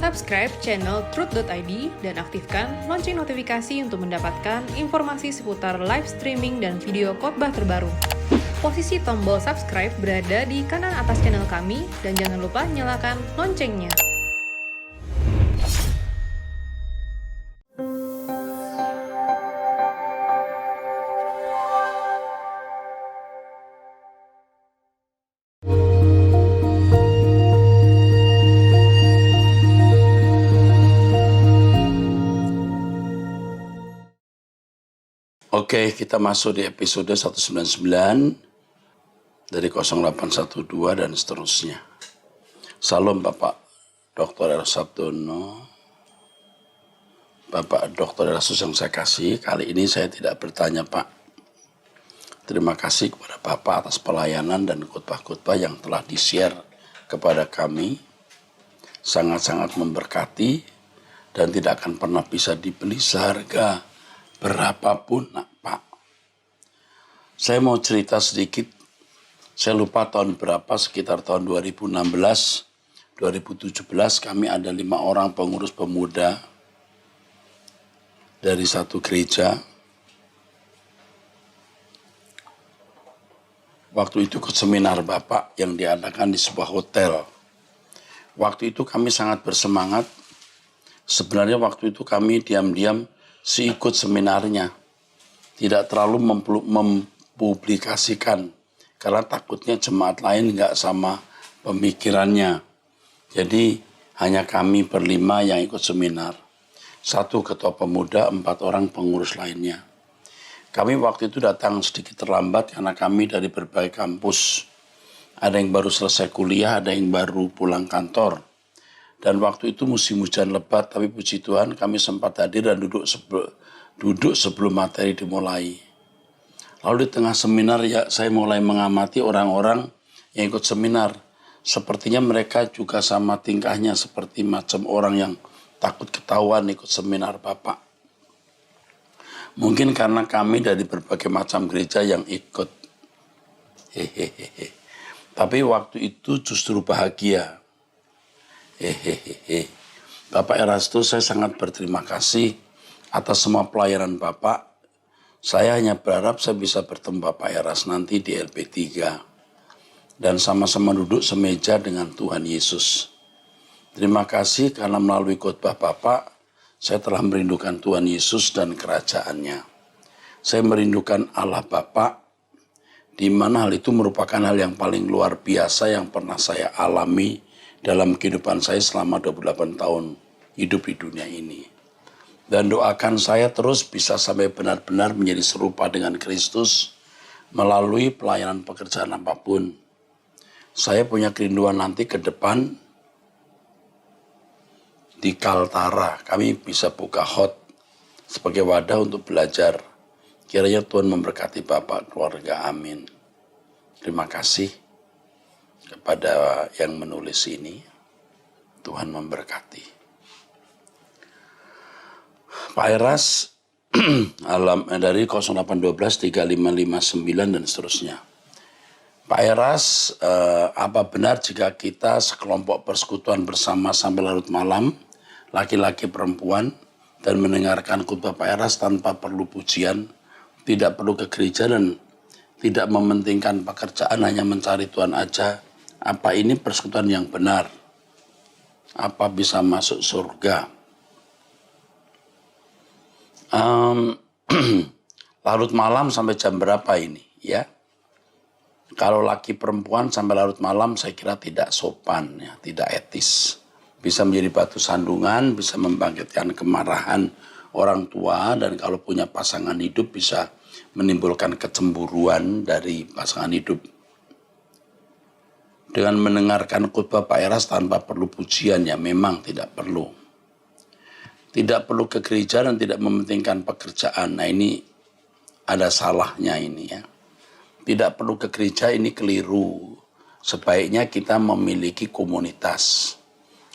Subscribe channel Truth.id dan aktifkan lonceng notifikasi untuk mendapatkan informasi seputar live streaming dan video khotbah terbaru. Posisi tombol subscribe berada di kanan atas channel kami dan jangan lupa nyalakan loncengnya. Oke, kita masuk di episode 199 dari 0812 dan seterusnya. Salam Bapak Dr. Eros Sabdono, Bapak Dr. Eros yang saya kasih. Kali ini saya tidak bertanya Pak. Terima kasih kepada Bapak atas pelayanan dan khotbah-khotbah yang telah di-share kepada kami. Sangat-sangat memberkati dan tidak akan pernah bisa dibeli seharga berapapun, Pak. Saya mau cerita sedikit. Saya lupa tahun berapa, sekitar tahun 2016, 2017 kami ada 5 orang pengurus pemuda dari satu gereja. Waktu itu ke seminar Bapak yang diadakan di sebuah hotel. Waktu itu kami sangat bersemangat. Sebenarnya waktu itu kami diam-diam ikut seminarnya, tidak terlalu mempublikasikan karena takutnya jemaat lain nggak sama pemikirannya. Jadi hanya kami berlima yang ikut seminar, 1 ketua pemuda, 4 orang pengurus lainnya. Kami waktu itu datang sedikit terlambat karena kami dari berbagai kampus, ada yang baru selesai kuliah, ada yang baru pulang kantor. Dan waktu itu musim hujan lebat, tapi puji Tuhan kami sempat hadir dan duduk sebelum materi dimulai. Lalu di tengah seminar ya saya mulai mengamati orang-orang yang ikut seminar. Sepertinya mereka juga sama tingkahnya seperti macam orang yang takut ketahuan ikut seminar Bapak. Mungkin karena kami dari berbagai macam gereja yang ikut. Tapi waktu itu justru bahagia. Bapak Erastus, saya sangat berterima kasih atas semua pelayanan Bapak. Saya hanya berharap saya bisa bertemu Bapak Eras nanti di LP3 dan sama-sama duduk semeja dengan Tuhan Yesus. Terima kasih karena melalui khotbah Bapak, saya telah merindukan Tuhan Yesus dan kerajaannya. Saya merindukan Allah Bapak, di mana hal itu merupakan hal yang paling luar biasa yang pernah saya alami dalam kehidupan saya selama 28 tahun hidup di dunia ini. Dan doakan saya terus bisa sampai benar-benar menjadi serupa dengan Kristus melalui pelayanan pekerjaan apapun. Saya punya kerinduan nanti ke depan di Kaltara. Kami bisa buka hot sebagai wadah untuk belajar. Kiranya Tuhan memberkati Bapak, keluarga, amin. Terima kasih kepada yang menulis ini. Tuhan memberkati. Pak Eras dari 0812 3559 dan seterusnya. Pak Eras, apa benar jika kita sekelompok persekutuan bersama sampai larut malam, laki-laki perempuan, dan mendengarkan khotbah Pak Eras tanpa perlu pujian, tidak perlu ke gereja dan tidak mementingkan pekerjaan, hanya mencari Tuhan aja? Apa ini persekutuan yang benar? Apa bisa masuk surga? Larut malam sampai jam berapa ini? Ya, kalau laki perempuan sampai larut malam saya kira tidak sopan, ya, tidak etis. Bisa menjadi batu sandungan, bisa membangkitkan kemarahan orang tua, dan kalau punya pasangan hidup bisa menimbulkan kecemburuan dari pasangan hidup. Dengan mendengarkan khotbah Pak Eras tanpa perlu pujian, ya memang tidak perlu. Tidak perlu ke gereja dan tidak mementingkan pekerjaan. Nah ini ada salahnya ini ya. Tidak perlu ke gereja ini keliru. Sebaiknya kita memiliki komunitas.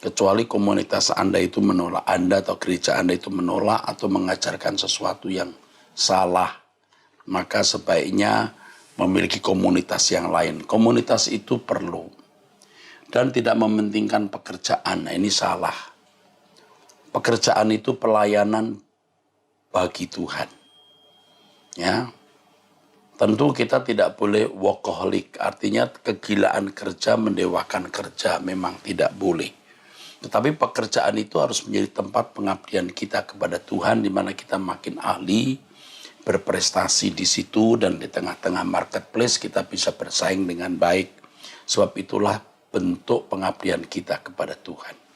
Kecuali komunitas Anda itu menolak Anda atau gereja Anda itu menolak atau mengajarkan sesuatu yang salah. Maka sebaiknya memiliki komunitas yang lain. Komunitas itu perlu. Dan tidak mementingkan pekerjaan. Nah ini salah. Pekerjaan itu pelayanan bagi Tuhan. Ya. Tentu kita tidak boleh workaholic, artinya kegilaan kerja mendewakan kerja, memang tidak boleh. Tetapi pekerjaan itu harus menjadi tempat pengabdian kita kepada Tuhan, di mana kita makin ahli, berprestasi di situ, dan di tengah-tengah marketplace kita bisa bersaing dengan baik. Sebab itulah bentuk pengabdian kita kepada Tuhan.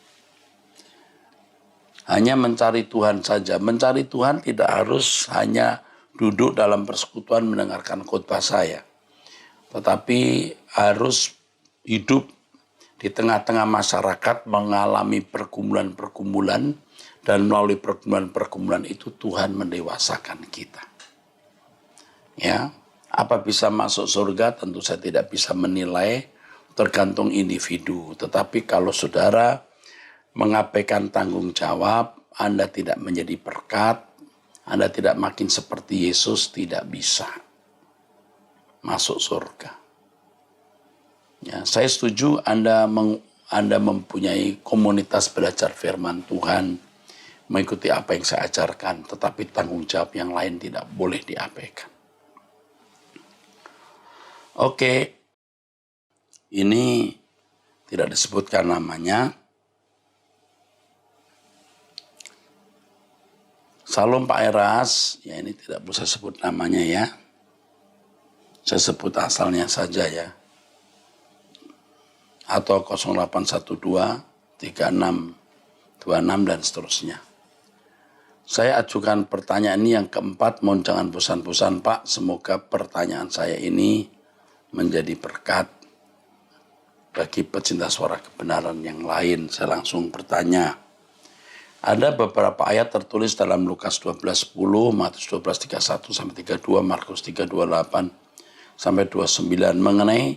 Hanya mencari Tuhan saja. Mencari Tuhan tidak harus hanya duduk dalam persekutuan mendengarkan khotbah saya. Tetapi harus hidup di tengah-tengah masyarakat, mengalami pergumulan-pergumulan, dan melalui pergumulan-pergumulan itu Tuhan mendewasakan kita. Ya, apa bisa masuk surga tentu saya tidak bisa menilai, tergantung individu. Tetapi kalau saudara mengabaikan tanggung jawab, Anda tidak menjadi berkat, Anda tidak makin seperti Yesus, tidak bisa masuk surga. Ya, saya setuju Anda mempunyai komunitas belajar firman Tuhan, mengikuti apa yang saya ajarkan, tetapi tanggung jawab yang lain tidak boleh diabaikan. Oke, ini tidak disebutkan namanya. Salam Pak Eras, ya ini tidak bisa sebut namanya ya. Saya sebut asalnya saja ya. Atau 0812 36 26 dan seterusnya. Saya ajukan pertanyaan ini yang keempat, mohon jangan bosan-bosan Pak. Semoga pertanyaan saya ini menjadi berkat bagi pecinta suara kebenaran yang lain. Saya langsung bertanya. Ada beberapa ayat tertulis dalam Lukas 12:10, Matius 12:31 sampai 32, Markus 3:28 sampai 29 mengenai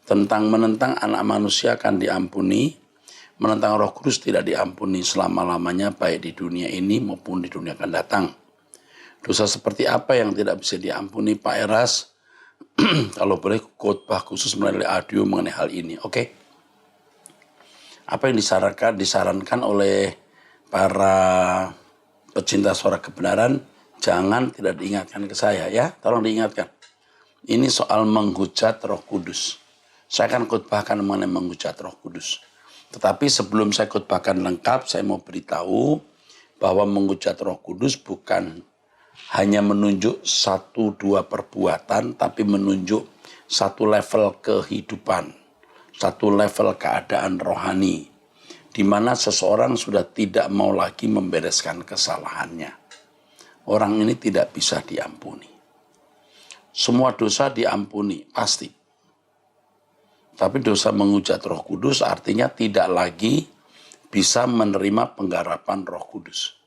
tentang menentang anak manusia akan diampuni, menentang Roh Kudus tidak diampuni selama-lamanya baik di dunia ini maupun di dunia akan datang. Dosa seperti apa yang tidak bisa diampuni Pak Eras? Kalau boleh khotbah khusus melalui audio mengenai hal ini. Oke. Apa yang disarankan oleh para pecinta suara kebenaran, jangan tidak diingatkan ke saya ya. Tolong diingatkan. Ini soal menghujat Roh Kudus. Saya akan khotbahkan mengenai menghujat Roh Kudus. Tetapi sebelum saya khotbahkan lengkap, saya mau beritahu bahwa menghujat Roh Kudus bukan hanya menunjuk 1-2 perbuatan, tapi menunjuk satu level kehidupan, satu level keadaan rohani, di mana seseorang sudah tidak mau lagi membereskan kesalahannya. Orang ini tidak bisa diampuni. Semua dosa diampuni, pasti. Tapi dosa menghujat Roh Kudus artinya tidak lagi bisa menerima penggarapan Roh Kudus.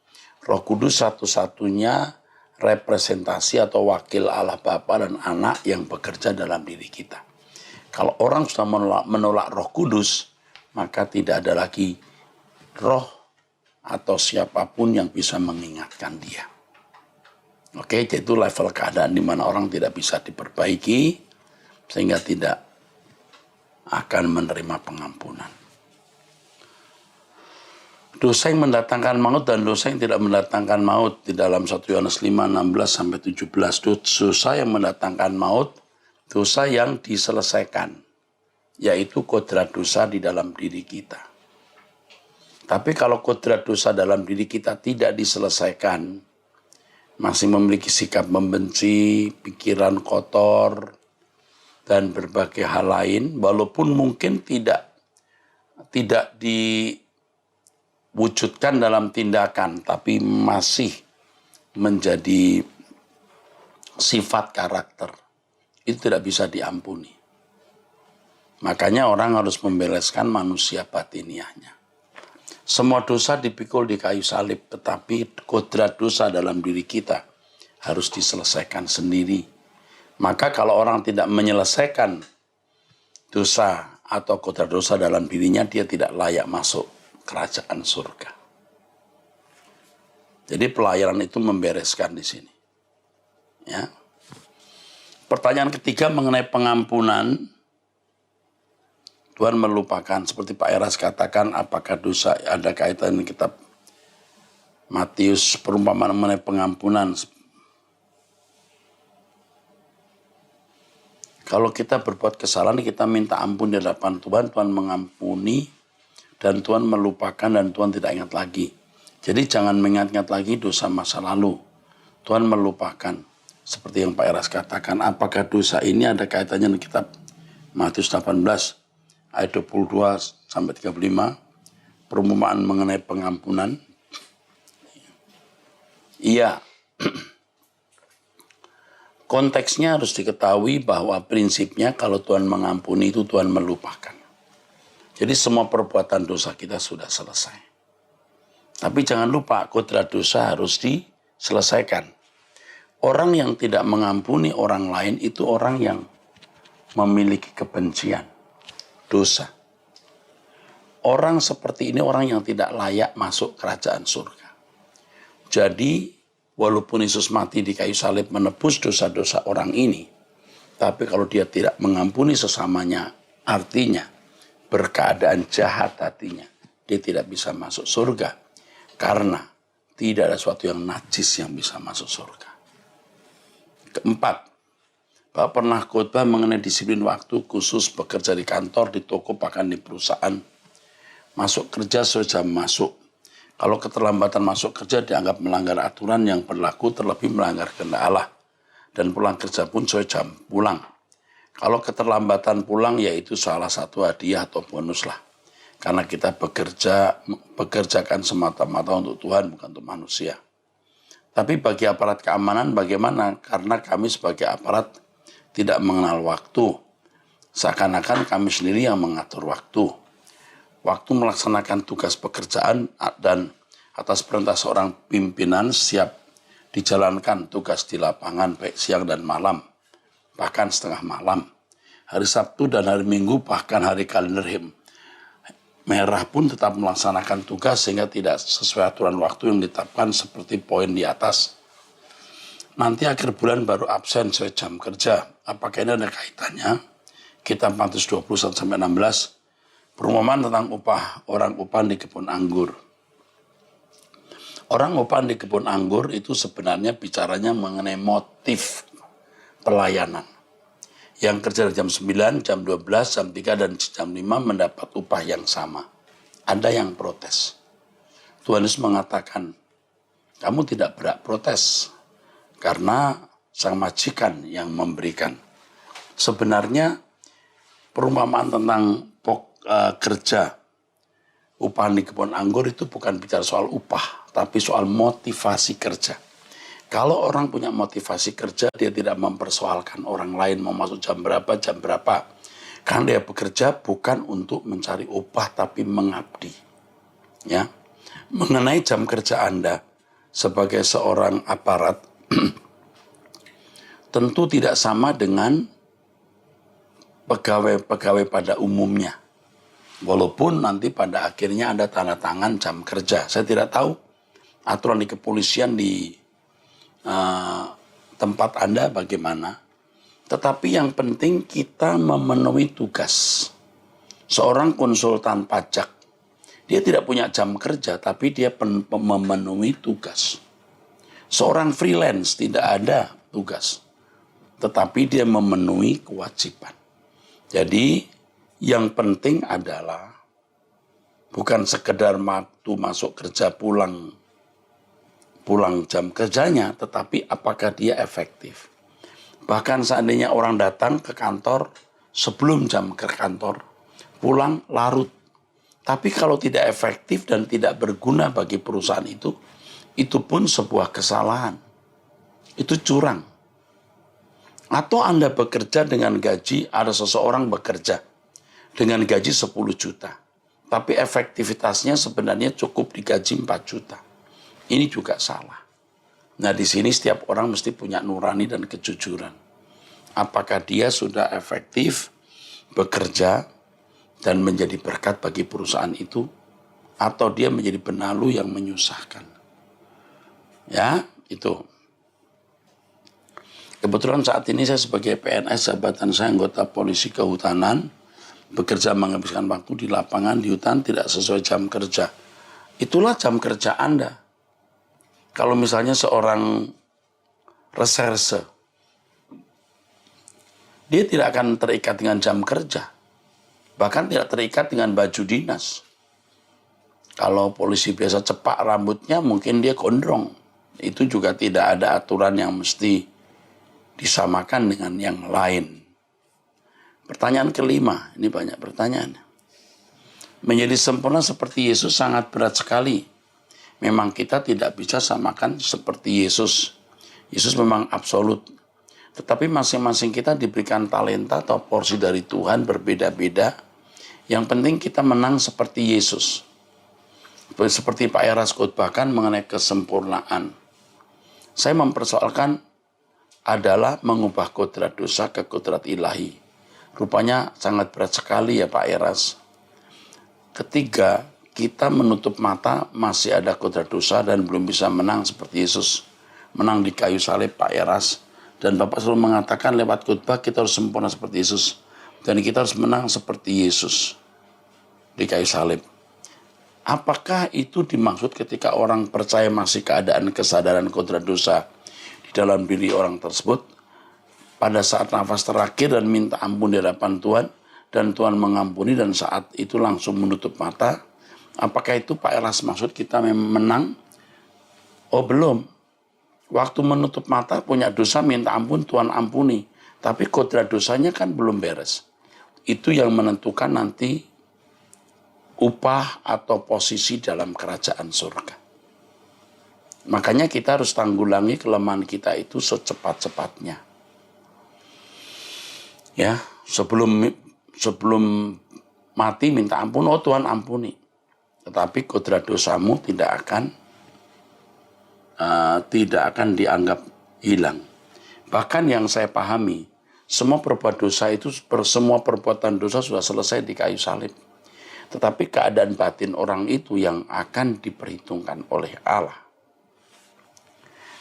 Roh Kudus satu-satunya representasi atau wakil Allah Bapa dan Anak yang bekerja dalam diri kita. Kalau orang sudah menolak Roh Kudus, maka tidak ada lagi roh atau siapapun yang bisa mengingatkan dia. Oke, itu level keadaan di mana orang tidak bisa diperbaiki sehingga tidak akan menerima pengampunan. Dosa yang mendatangkan maut dan dosa yang tidak mendatangkan maut di dalam 1 Yohanes 5, 16 sampai 17. Dosa yang mendatangkan maut, dosa yang diselesaikan, yaitu kodrat dosa di dalam diri kita. Tapi kalau kodrat dosa dalam diri kita tidak diselesaikan, masih memiliki sikap membenci, pikiran kotor, dan berbagai hal lain, walaupun mungkin tidak diwujudkan dalam tindakan, tapi masih menjadi sifat karakter, itu tidak bisa diampuni. Makanya orang harus membereskan manusia batiniahnya. Semua dosa dipikul di kayu salib, tetapi kodrat dosa dalam diri kita harus diselesaikan sendiri. Maka kalau orang tidak menyelesaikan dosa atau kodrat dosa dalam dirinya, dia tidak layak masuk kerajaan surga. Jadi pelayanan itu membereskan di sini. Ya. Pertanyaan ketiga mengenai pengampunan. Tuhan melupakan, seperti Pak Eras katakan, apakah dosa ada kaitan dengan kitab Matius perumpamaan mengenai pengampunan. Kalau kita berbuat kesalahan, kita minta ampun di hadapan Tuhan, Tuhan mengampuni, dan Tuhan melupakan, dan Tuhan tidak ingat lagi. Jadi jangan mengingat-ingat lagi dosa masa lalu. Tuhan melupakan. Seperti yang Pak Eras katakan, apakah dosa ini ada kaitannya dengan kitab Matius 18 ayat 22 sampai 35, perumpamaan mengenai pengampunan? Iya. Konteksnya harus diketahui bahwa prinsipnya kalau Tuhan mengampuni itu Tuhan melupakan. Jadi semua perbuatan dosa kita sudah selesai. Tapi jangan lupa kodrat dosa harus diselesaikan. Orang yang tidak mengampuni orang lain itu orang yang memiliki kebencian, dosa. Orang seperti ini orang yang tidak layak masuk kerajaan surga. Jadi walaupun Yesus mati di kayu salib menebus dosa-dosa orang ini, tapi kalau dia tidak mengampuni sesamanya, artinya berkeadaan jahat hatinya, dia tidak bisa masuk surga. Karena tidak ada sesuatu yang najis yang bisa masuk surga. Keempat, Bapak pernah khotbah mengenai disiplin waktu khusus bekerja di kantor, di toko, bahkan di perusahaan. Masuk kerja sesuai jam masuk. Kalau keterlambatan masuk kerja dianggap melanggar aturan yang berlaku, terlebih melanggar kehendak Allah. Dan pulang kerja pun sesuai jam pulang. Kalau keterlambatan pulang yaitu salah satu hadiah atau bonus lah. Karena kita bekerjakan semata-mata untuk Tuhan, bukan untuk manusia. Tapi bagi aparat keamanan bagaimana? Karena kami sebagai aparat tidak mengenal waktu. Seakan-akan kami sendiri yang mengatur waktu. Waktu melaksanakan tugas pekerjaan dan atas perintah seorang pimpinan siap dijalankan tugas di lapangan baik siang dan malam. Bahkan setengah malam. Hari Sabtu dan hari Minggu bahkan hari kalender merah pun tetap melaksanakan tugas sehingga tidak sesuai aturan waktu yang ditetapkan seperti poin di atas. Nanti akhir bulan baru absen sesuai jam kerja. Apakah ini ada kaitannya? Kitab Matius 21-16, perumpamaan tentang orang upah di kebun anggur. Orang upah di kebun anggur itu sebenarnya bicaranya mengenai motif pelayanan. Yang kerja jam 9, jam 12, jam 3, dan jam 5 mendapat upah yang sama. Ada yang protes. Tuhan Yesus mengatakan, kamu tidak berhak protes. Karena sang majikan yang memberikan. Sebenarnya perumpamaan tentang kerja upah di kebun anggur itu bukan bicara soal upah, tapi soal motivasi kerja. Kalau orang punya motivasi kerja, dia tidak mempersoalkan orang lain mau masuk jam berapa. Karena dia bekerja bukan untuk mencari upah, tapi mengabdi. Ya, mengenai jam kerja Anda sebagai seorang aparat, tentu tidak sama dengan pegawai-pegawai pada umumnya. Walaupun nanti pada akhirnya ada tanda tangan jam kerja. Saya tidak tahu aturan di kepolisian di tempat Anda bagaimana. Tetapi yang penting kita memenuhi tugas. Seorang konsultan pajak, dia tidak punya jam kerja, tapi dia memenuhi tugas. Seorang freelance tidak ada tugas, tetapi dia memenuhi kewajiban. Jadi yang penting adalah bukan sekedar waktu masuk kerja pulang jam kerjanya, tetapi apakah dia efektif. Bahkan seandainya orang datang ke kantor sebelum jam ke kantor, pulang larut. Tapi kalau tidak efektif dan tidak berguna bagi perusahaan itu pun sebuah kesalahan. Itu curang. Atau Anda bekerja dengan gaji, ada seseorang bekerja dengan gaji 10 juta. Tapi efektivitasnya sebenarnya cukup digaji 4 juta. Ini juga salah. Nah, di sini setiap orang mesti punya nurani dan kejujuran. Apakah dia sudah efektif bekerja dan menjadi berkat bagi perusahaan itu, atau dia menjadi benalu yang menyusahkan. Ya, itu. Kebetulan saat ini saya sebagai PNS, jabatan saya anggota polisi kehutanan, bekerja menghabiskan waktu di lapangan, di hutan, tidak sesuai jam kerja. Itulah jam kerja Anda. kalau misalnya seorang reserse, dia tidak akan terikat dengan jam kerja, bahkan tidak terikat dengan baju dinas. Kalau polisi biasa cepak rambutnya, mungkin dia gondrong. Itu juga tidak ada aturan yang mesti disamakan dengan yang lain. Pertanyaan kelima, ini banyak pertanyaan. Menjadi sempurna seperti Yesus sangat berat sekali. Memang kita tidak bisa samakan seperti Yesus. Yesus memang absolut. Tetapi masing-masing kita diberikan talenta atau porsi dari Tuhan berbeda-beda. Yang penting kita menang seperti Yesus. Seperti Pak Eras khotbahkan mengenai kesempurnaan. Saya mempersoalkan adalah mengubah kodrat dosa ke kodrat ilahi. Rupanya sangat berat sekali ya Pak Eras. Ketiga, kita menutup mata masih ada kodrat dosa dan belum bisa menang seperti Yesus. Menang di kayu salib Pak Eras. Dan Bapak selalu mengatakan lewat khotbah kita harus sempurna seperti Yesus. Dan kita harus menang seperti Yesus di kayu salib. Apakah itu dimaksud ketika orang percaya masih keadaan kesadaran kodrat dosa di dalam diri orang tersebut? Pada saat nafas terakhir dan minta ampun di hadapan Tuhan, dan Tuhan mengampuni dan saat itu langsung menutup mata. Apakah itu Pak Eras maksud kita menang? Oh belum. Waktu menutup mata punya dosa minta ampun Tuhan ampuni. Tapi kodrat dosanya kan belum beres. Itu yang menentukan nanti upah atau posisi dalam kerajaan surga. Makanya kita harus tanggulangi kelemahan kita itu secepat-cepatnya. Ya, sebelum mati minta ampun, oh Tuhan ampuni. Tetapi kodrat dosamu tidak akan dianggap hilang. Bahkan yang saya pahami, semua perbuatan dosa sudah selesai di kayu salib. Tetapi keadaan batin orang itu yang akan diperhitungkan oleh Allah.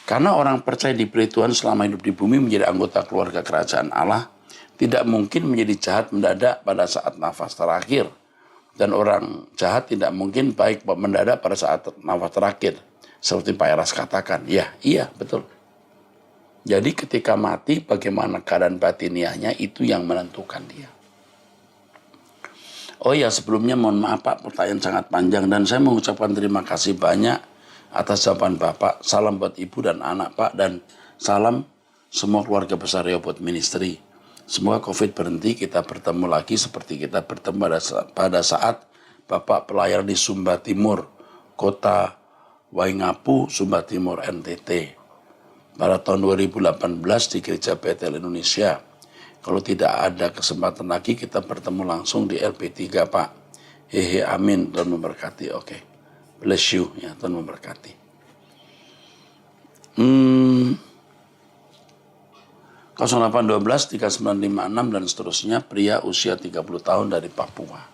Karena orang percaya diberi Tuhan selama hidup di bumi menjadi anggota keluarga kerajaan Allah, tidak mungkin menjadi jahat mendadak pada saat nafas terakhir. Dan orang jahat tidak mungkin baik mendadak pada saat nafas terakhir. Seperti Pak Eras katakan, iya betul. Jadi ketika mati bagaimana keadaan batiniahnya itu yang menentukan dia. Oh ya, sebelumnya mohon maaf Pak, pertanyaan sangat panjang dan saya mengucapkan terima kasih banyak atas jawaban Bapak. Salam buat Ibu dan anak Pak dan salam semua keluarga besar Rehoboth Ministry. Semoga COVID berhenti, kita bertemu lagi seperti kita bertemu pada saat Bapak pelayanan di Sumba Timur, kota Waingapu, Sumba Timur, NTT. Pada tahun 2018 di Gereja Bethel Indonesia. Kalau tidak ada kesempatan lagi, kita bertemu langsung di LP3, Pak. Hehe, amin. Tuhan memberkati. Oke. Bless you. Ya, Tuhan memberkati. 0812 3956 dan seterusnya, pria usia 30 tahun dari Papua.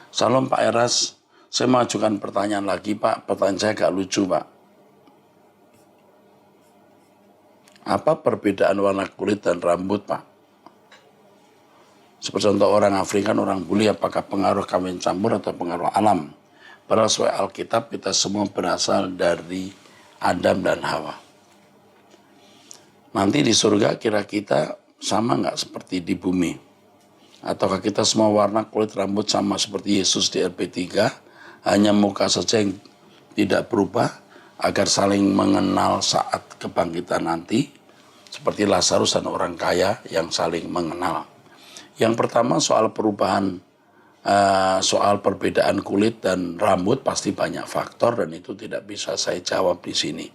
Salam Pak Eras. Saya mengajukan pertanyaan lagi, Pak. Pertanyaan saya agak lucu, Pak. Apa perbedaan warna kulit dan rambut, Pak? Seperti contoh orang Afrika, orang bule, apakah pengaruh kawin campur atau pengaruh alam? Padahal sesuai Alkitab kita semua berasal dari Adam dan Hawa. Nanti di surga kira kita sama nggak seperti di bumi? Ataukah kita semua warna kulit rambut sama seperti Yesus di LP3? Hanya muka saja yang tidak berubah agar saling mengenal saat kebangkitan nanti. Seperti Lazarus dan orang kaya yang saling mengenal. Yang pertama soal perubahan, soal perbedaan kulit dan rambut pasti banyak faktor dan itu tidak bisa saya jawab di sini.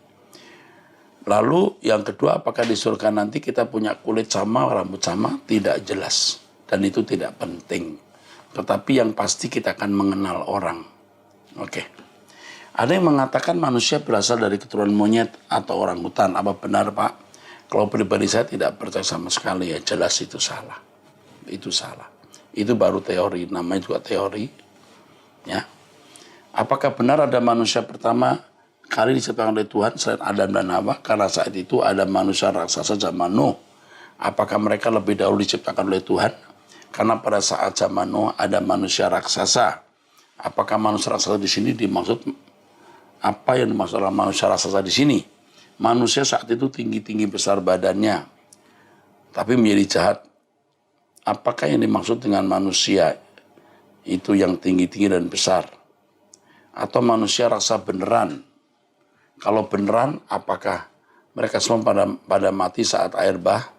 Lalu yang kedua, apakah di surga nanti kita punya kulit sama, rambut sama? Tidak jelas dan itu tidak penting. Tetapi yang pasti kita akan mengenal orang. Oke. Ada yang mengatakan manusia berasal dari keturunan monyet atau orang hutan. Apa benar, Pak? Kalau pribadi saya tidak percaya sama sekali ya, jelas itu salah. Itu salah. Itu baru teori, namanya juga teori. Ya. Apakah benar ada manusia pertama kali diciptakan oleh Tuhan selain Adam dan Hawa? Karena saat itu ada manusia raksasa zaman Nuh. Apakah mereka lebih dahulu diciptakan oleh Tuhan? Karena pada saat zaman Nuh ada manusia raksasa. Apakah manusia raksasa di sini dimaksud apa yang dimaksud oleh manusia raksasa di sini? manusia saat itu tinggi-tinggi besar badannya, tapi menjadi jahat. Apakah yang dimaksud dengan manusia itu yang tinggi-tinggi dan besar? Atau manusia rasa beneran? Kalau beneran, apakah mereka semua pada mati saat air bah?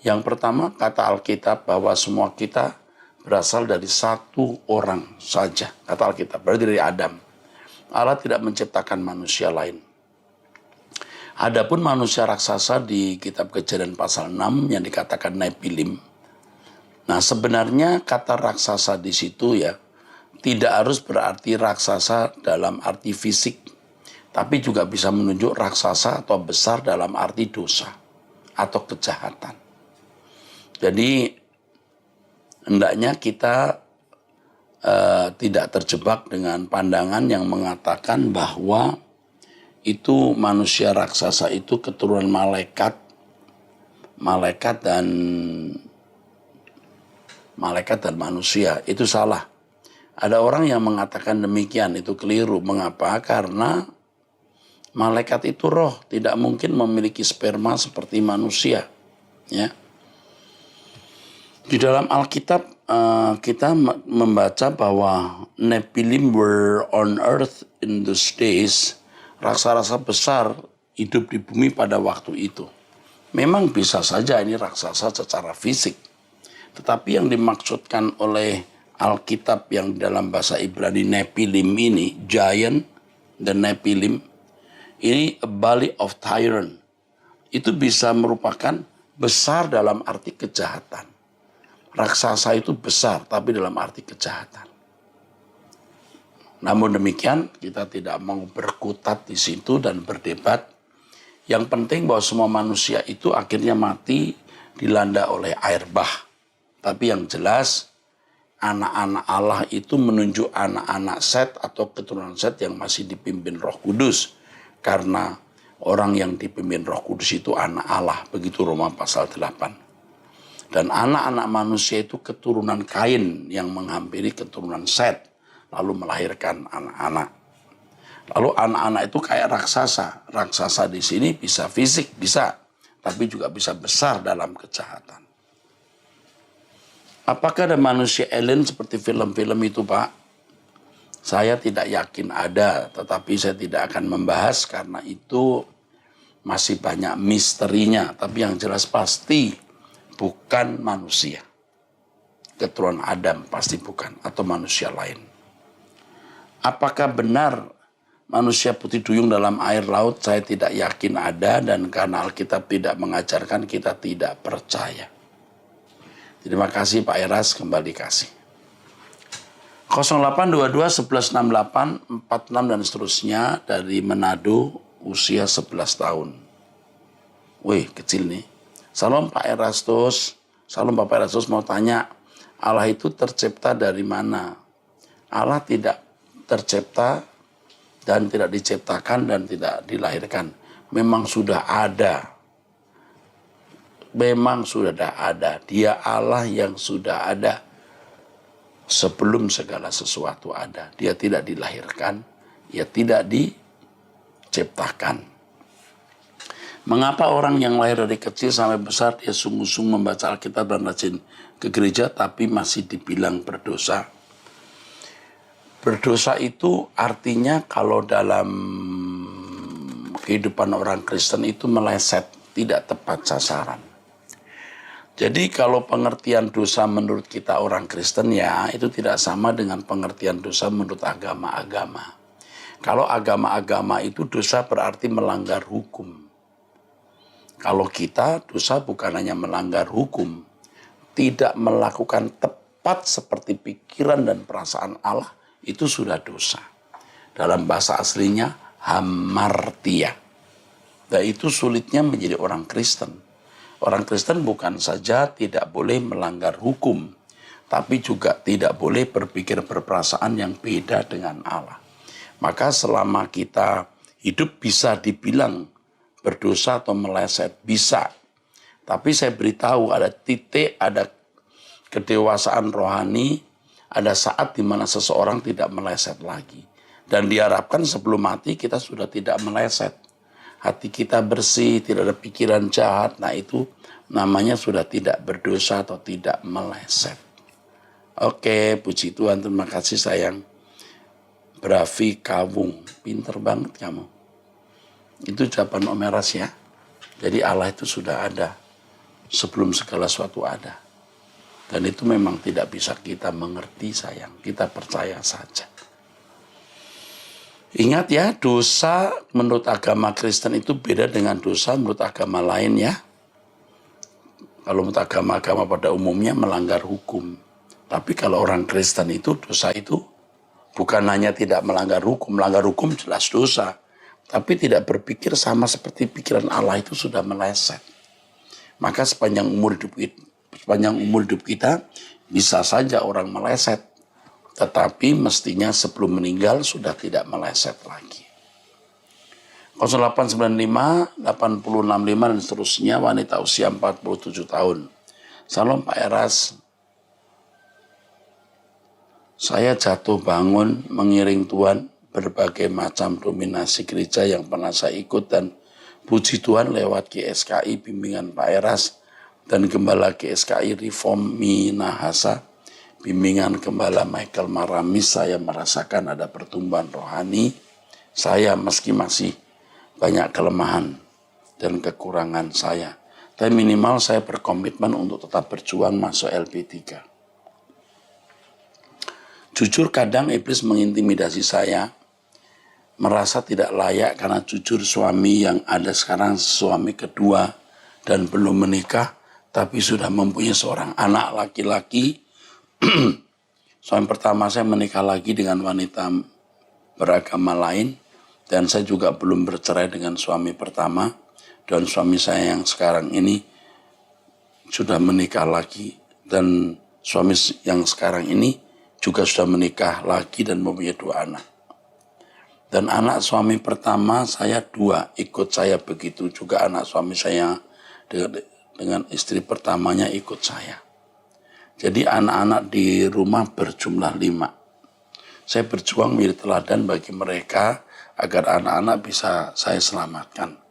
Yang pertama, kata Alkitab bahwa semua kita berasal dari satu orang saja. Kata Alkitab, berarti dari Adam. Allah tidak menciptakan manusia lain. Adapun manusia raksasa di kitab Kejadian pasal 6 yang dikatakan Nephilim. Nah, sebenarnya kata raksasa di situ ya tidak harus berarti raksasa dalam arti fisik, tapi juga bisa menunjuk raksasa atau besar dalam arti dosa atau kejahatan. Jadi hendaknya kita tidak terjebak dengan pandangan yang mengatakan bahwa itu manusia raksasa itu keturunan malaikat dan manusia. Itu salah. Ada orang yang mengatakan demikian, itu keliru. Mengapa? Karena malaikat itu roh, tidak mungkin memiliki sperma seperti manusia. Ya. Di dalam Alkitab kita membaca bahwa Nephilim were on earth in those days. Raksasa besar hidup di bumi pada waktu itu. Memang bisa saja ini raksasa secara fisik. Tetapi yang dimaksudkan oleh Alkitab yang dalam bahasa Ibrani Nephilim ini, giant dan Nephilim, ini a valley of tyrant. Itu bisa merupakan besar dalam arti kejahatan. Raksasa itu besar, tapi dalam arti kejahatan. Namun demikian, kita tidak mau berkutat di situ dan berdebat. Yang penting bahwa semua manusia itu akhirnya mati dilanda oleh air bah. Tapi yang jelas, anak-anak Allah itu menunjuk anak-anak Set atau keturunan Set yang masih dipimpin Roh Kudus. Karena orang yang dipimpin Roh Kudus itu anak Allah. Begitu Roma pasal 8. Dan anak-anak manusia itu keturunan Kain yang menghampiri keturunan Set. Lalu melahirkan anak-anak. Lalu anak-anak itu kayak raksasa. Raksasa di sini bisa fisik, bisa. Tapi juga bisa besar dalam kejahatan. Apakah ada manusia alien seperti film-film itu, Pak? Saya tidak yakin ada, tetapi saya tidak akan membahas karena itu masih banyak misterinya. Tapi yang jelas pasti bukan manusia. Keturunan Adam pasti bukan, atau manusia lain. Apakah benar manusia putih duyung dalam air laut? Saya tidak yakin ada, dan karena Alkitab tidak mengajarkan, kita tidak percaya. Terima kasih Pak Eras, kembali kasih. 0822 1168 46 dan seterusnya dari Manado, usia 11 tahun. Wih, kecil nih. Salam Pak Erastus. Salam Bapak Erastus, mau tanya, Allah itu tercipta dari mana? Allah tidak tercipta dan tidak diciptakan dan tidak dilahirkan. Memang sudah ada. Memang sudah ada. Dia Allah yang sudah ada sebelum segala sesuatu ada. Dia tidak dilahirkan, dia tidak diciptakan. Mengapa orang yang lahir dari kecil sampai besar dia sungguh-sungguh membaca Alkitab dan rajin ke gereja tapi masih dibilang berdosa? Berdosa itu artinya kalau dalam kehidupan orang Kristen itu meleset, tidak tepat sasaran. Jadi kalau pengertian dosa menurut kita orang Kristen ya itu tidak sama dengan pengertian dosa menurut agama-agama. Kalau agama-agama itu dosa berarti melanggar hukum. Kalau kita dosa bukan hanya melanggar hukum, tidak melakukan tepat seperti pikiran dan perasaan Allah, itu sudah dosa. Dalam bahasa aslinya hamartia. Dan itu sulitnya menjadi orang Kristen. Orang Kristen bukan saja tidak boleh melanggar hukum, tapi juga tidak boleh berpikir berperasaan yang beda dengan Allah. Maka selama kita hidup bisa dibilang berdosa atau meleset, bisa. Tapi saya beritahu ada titik, ada kedewasaan rohani, ada saat di mana seseorang tidak meleset lagi. Dan diharapkan sebelum mati kita sudah tidak meleset. hati kita bersih, tidak ada pikiran jahat, nah itu namanya sudah tidak berdosa atau tidak meleset. Oke, puji Tuhan, terima kasih sayang. Bravi Kawung, pinter banget kamu. Itu ucapan Om Eras ya. Jadi Allah itu sudah ada sebelum segala sesuatu ada. Dan itu memang tidak bisa kita mengerti sayang, kita percaya saja. Ingat ya, dosa menurut agama Kristen itu beda dengan dosa menurut agama lain ya. Kalau menurut agama-agama pada umumnya melanggar hukum. Tapi kalau orang Kristen itu dosa itu bukan hanya tidak melanggar hukum jelas dosa. Tapi tidak berpikir sama seperti pikiran Allah itu sudah meleset. Maka sepanjang umur hidup kita bisa saja orang meleset. Tetapi mestinya sebelum meninggal sudah tidak meleset lagi. 0895, 8065 dan seterusnya, wanita usia 47 tahun. Salam Pak Eras. Saya jatuh bangun mengiring Tuhan berbagai macam dominasi gereja yang pernah saya ikut dan puji Tuhan lewat GSKI bimbingan Pak Eras dan Gembala GSKI Reform Minahasa, bimbingan Gembala Michael Maramis, saya merasakan ada pertumbuhan rohani. Saya meski masih banyak kelemahan dan kekurangan saya, tapi minimal saya berkomitmen untuk tetap berjuang masuk LP3. Jujur kadang iblis mengintimidasi saya, merasa tidak layak karena jujur suami yang ada sekarang suami kedua dan belum menikah, tapi sudah mempunyai seorang anak laki-laki. Suami pertama saya menikah lagi dengan wanita beragama lain, dan saya juga belum bercerai dengan suami pertama, dan suami saya yang sekarang ini sudah menikah lagi, dan suami yang sekarang ini juga sudah menikah lagi dan mempunyai 2 anak. Dan anak suami pertama saya 2, ikut saya begitu juga anak suami saya dengan istri pertamanya ikut saya. Jadi anak-anak di rumah berjumlah 5. Saya berjuang menjadi teladan bagi mereka agar anak-anak bisa saya selamatkan.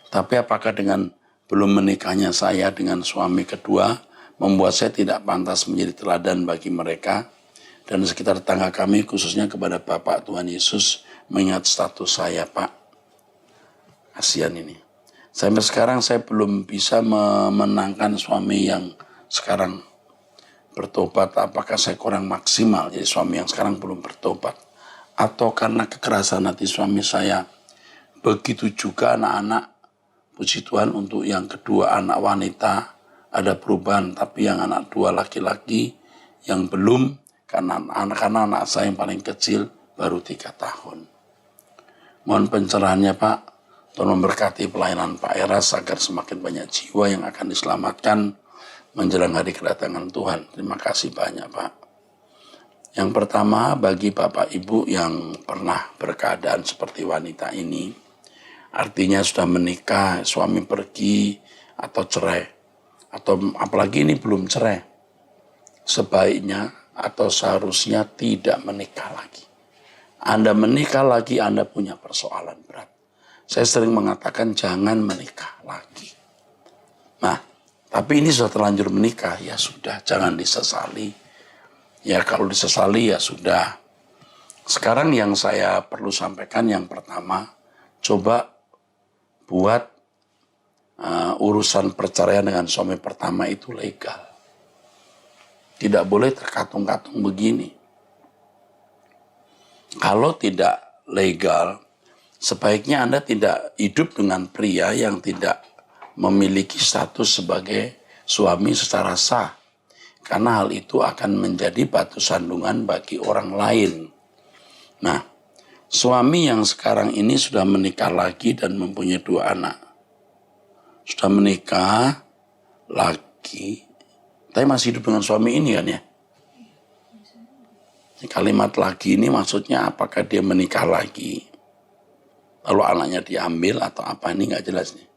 Tapi apakah dengan belum menikahnya saya dengan suami kedua membuat saya tidak pantas menjadi teladan bagi mereka dan sekitar tetangga kami, khususnya kepada Bapak Tuhan Yesus, mengingat status saya, Pak? Kasihan ini. Sampai sekarang saya belum bisa memenangkan suami yang sekarang bertobat. Apakah saya kurang maksimal jadi suami yang sekarang belum bertobat? Atau karena kekerasan hati suami saya? Begitu juga anak-anak, puji Tuhan untuk yang kedua anak wanita ada perubahan, tapi yang anak 2 laki-laki yang belum, karena anak saya yang paling kecil baru 3 tahun. Mohon pencerahannya Pak, tolong memberkati pelayanan Pak Eras agar semakin banyak jiwa yang akan diselamatkan menjelang hari kedatangan Tuhan. Terima kasih banyak Pak. Yang pertama, bagi Bapak Ibu yang pernah berkeadaan seperti wanita ini, artinya sudah menikah, suami pergi atau cerai, atau apalagi ini belum cerai, sebaiknya atau seharusnya tidak menikah lagi. Anda menikah lagi, Anda punya persoalan berat. Saya sering mengatakan jangan menikah lagi. Nah, tapi ini sudah terlanjur menikah, ya sudah, jangan disesali. Ya kalau disesali ya sudah. Sekarang yang saya perlu sampaikan yang pertama, coba buat urusan perceraian dengan suami pertama itu legal. Tidak boleh terkatung-katung begini. Kalau tidak legal, sebaiknya Anda tidak hidup dengan pria yang tidak memiliki status sebagai suami secara sah. Karena hal itu akan menjadi batu sandungan bagi orang lain. Nah, suami yang sekarang ini sudah menikah lagi dan mempunyai 2 anak. Sudah menikah lagi, tapi masih hidup dengan suami ini kan ya? Kalimat lagi ini maksudnya apakah dia menikah lagi, lalu anaknya diambil atau apa, ini gak jelas nih.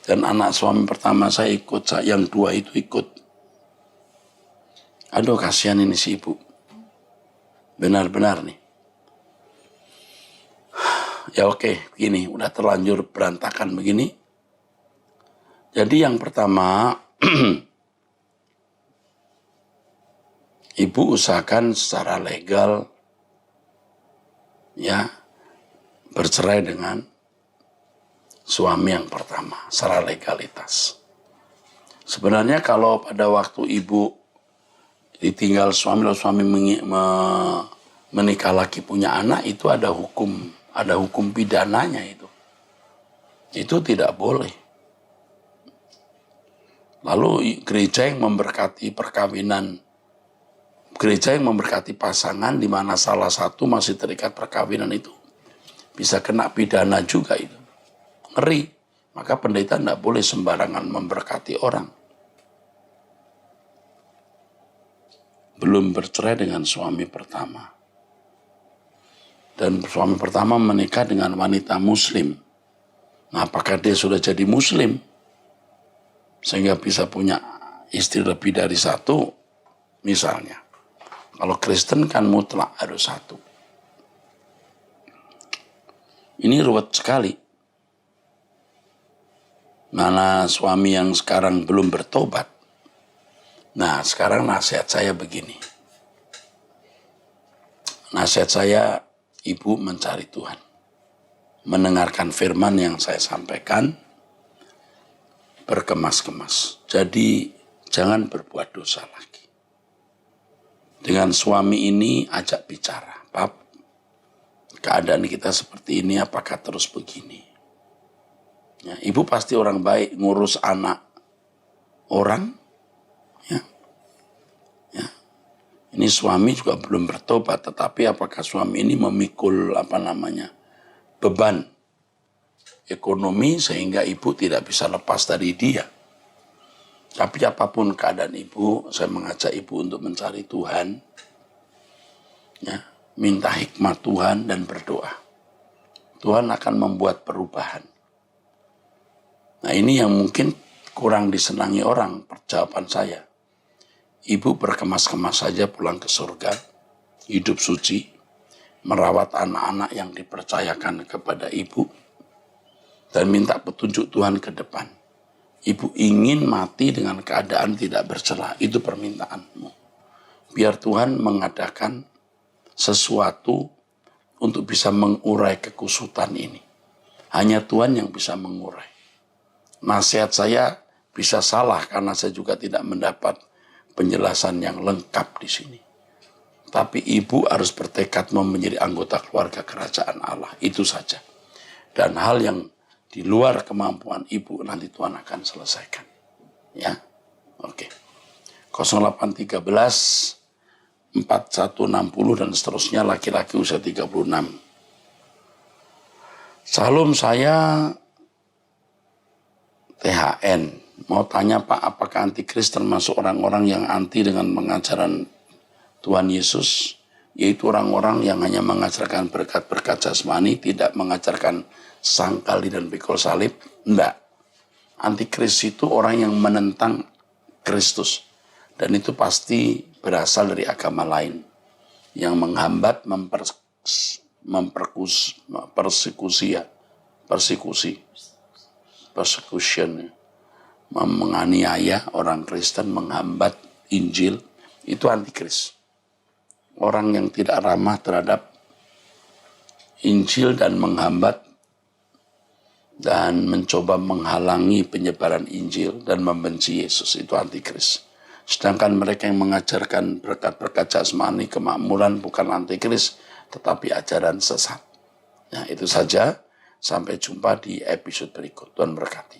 Dan anak suami pertama saya ikut, yang 2 itu ikut. Aduh kasihan ini si ibu. Benar-benar nih. Ya oke, begini, udah terlanjur berantakan begini. Jadi yang pertama, ibu usahakan secara legal ya bercerai dengan suami yang pertama secara legalitas. Sebenarnya kalau pada waktu ibu ditinggal suami lalu suami menikah lagi punya anak, itu ada hukum pidananya itu. Itu tidak boleh. Lalu gereja yang memberkati perkawinan, gereja yang memberkati pasangan di mana salah satu masih terikat perkawinan itu bisa kena pidana juga itu. Ngeri. Maka pendeta tidak boleh sembarangan memberkati orang. Belum bercerai dengan suami pertama. Dan suami pertama menikah dengan wanita muslim. Nah, apakah dia sudah jadi muslim? Sehingga bisa punya istri lebih dari satu, misalnya. Kalau Kristen kan mutlak harus satu. Ini ruwet sekali. Mana suami yang sekarang belum bertobat. Nah, sekarang nasihat saya begini. Nasihat saya, ibu mencari Tuhan. Mendengarkan firman yang saya sampaikan, berkemas-kemas. Jadi jangan berbuat dosa lagi. Dengan suami ini ajak bicara. Pap, keadaan kita seperti ini, apakah terus begini? Ya, ibu pasti orang baik, ngurus anak orang. Ya. Ini suami juga belum bertobat, tetapi apakah suami ini memikul beban ekonomi sehingga ibu tidak bisa lepas dari dia. Tapi apapun keadaan ibu, saya mengajak ibu untuk mencari Tuhan, ya, minta hikmat Tuhan dan berdoa. Tuhan akan membuat perubahan. Nah, ini yang mungkin kurang disenangi orang, jawaban saya. Ibu berkemas-kemas saja pulang ke surga, hidup suci, merawat anak-anak yang dipercayakan kepada ibu, dan minta petunjuk Tuhan ke depan. Ibu ingin mati dengan keadaan tidak bercela. Itu permintaanmu. Biar Tuhan mengadakan sesuatu untuk bisa mengurai kekusutan ini. Hanya Tuhan yang bisa mengurai. Nasihat saya bisa salah karena saya juga tidak mendapat penjelasan yang lengkap di sini. Tapi ibu harus bertekad mau menjadi anggota keluarga kerajaan Allah. Itu saja. Dan hal yang di luar kemampuan ibu nanti Tuhan akan selesaikan. Ya. Oke. 0813 4160 dan seterusnya, laki-laki usia 36. Salam, saya THN. Mau tanya Pak, apakah antikris termasuk orang-orang yang anti dengan pengajaran Tuhan Yesus? Yaitu orang-orang yang hanya mengajarkan berkat-berkat jasmani, tidak mengajarkan sangkali dan pikul salib? Enggak. Antikris itu orang yang menentang Kristus. Dan itu pasti berasal dari agama lain. Yang menghambat, menganiaya orang Kristen, menghambat Injil, itu antikris. Orang yang tidak ramah terhadap Injil dan menghambat dan mencoba menghalangi penyebaran Injil dan membenci Yesus, itu antikris. Sedangkan mereka yang mengajarkan berkat-berkat jasmani, kemakmuran, bukan antikris, tetapi ajaran sesat. Nah, itu saja. Sampai jumpa di episode berikut. Tuhan berkati.